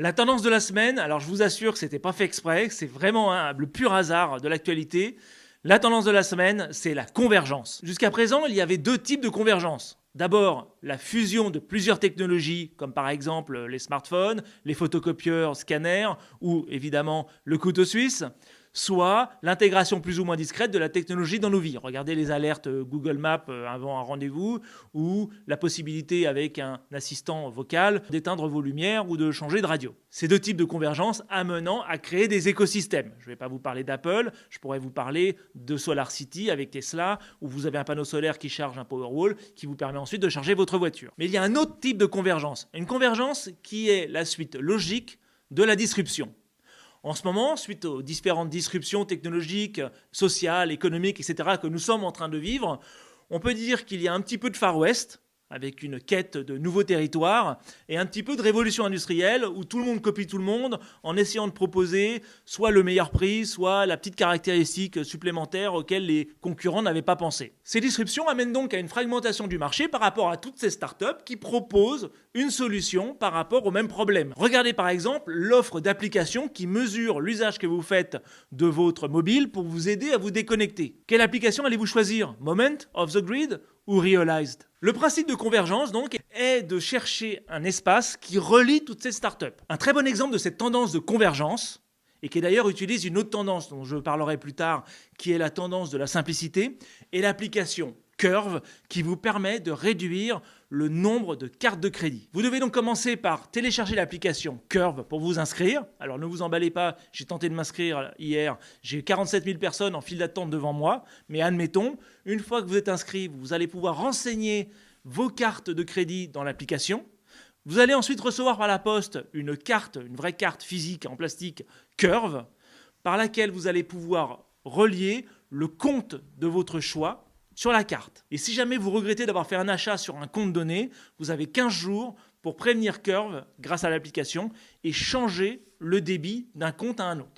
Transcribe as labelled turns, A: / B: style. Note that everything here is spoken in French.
A: La tendance de la semaine, alors je vous assure que c'était pas fait exprès, c'est vraiment le pur hasard de l'actualité. La tendance de la semaine, c'est la convergence. Jusqu'à présent, il y avait deux types de convergence. D'abord, la fusion de plusieurs technologies, comme par exemple les smartphones, les photocopieurs, scanners ou évidemment le couteau suisse, soit l'intégration plus ou moins discrète de la technologie dans nos vies. Regardez les alertes Google Maps avant un rendez-vous ou la possibilité avec un assistant vocal d'éteindre vos lumières ou de changer de radio. Ces deux types de convergence amenant à créer des écosystèmes. Je ne vais pas vous parler d'Apple, je pourrais vous parler de SolarCity avec Tesla où vous avez un panneau solaire qui charge un Powerwall qui vous permet ensuite de charger votre voiture. Mais il y a un autre type de convergence, une convergence qui est la suite logique de la disruption. En ce moment, suite aux différentes disruptions technologiques, sociales, économiques, etc. que nous sommes en train de vivre, on peut dire qu'il y a un petit peu de Far West, avec une quête de nouveaux territoires, et un petit peu de révolution industrielle, où tout le monde copie tout le monde, en essayant de proposer soit le meilleur prix, soit la petite caractéristique supplémentaire auquel les concurrents n'avaient pas pensé. Ces disruptions amènent donc à une fragmentation du marché par rapport à toutes ces startups qui proposent une solution par rapport au même problème. Regardez par exemple l'offre d'applications qui mesure l'usage que vous faites de votre mobile pour vous aider à vous déconnecter. Quelle application allez-vous choisir? Moment, Off the Grid ou Realized? Le principe de convergence, donc, est de chercher un espace qui relie toutes ces startups. Un très bon exemple de cette tendance de convergence, et qui d'ailleurs utilise une autre tendance dont je parlerai plus tard, qui est la tendance de la simplicité, est l'application Curve, qui vous permet de réduire le nombre de cartes de crédit. Vous devez donc commencer par télécharger l'application Curve pour vous inscrire. Alors ne vous emballez pas, j'ai tenté de m'inscrire hier, j'ai 47 000 personnes en file d'attente devant moi, mais admettons, une fois que vous êtes inscrit, vous allez pouvoir renseigner vos cartes de crédit dans l'application. Vous allez ensuite recevoir par la poste une carte, une vraie carte physique en plastique Curve, par laquelle vous allez pouvoir relier le compte de votre choix sur la carte. Et si jamais vous regrettez d'avoir fait un achat sur un compte donné, vous avez 15 jours pour prévenir Curve grâce à l'application et changer le débit d'un compte à un autre.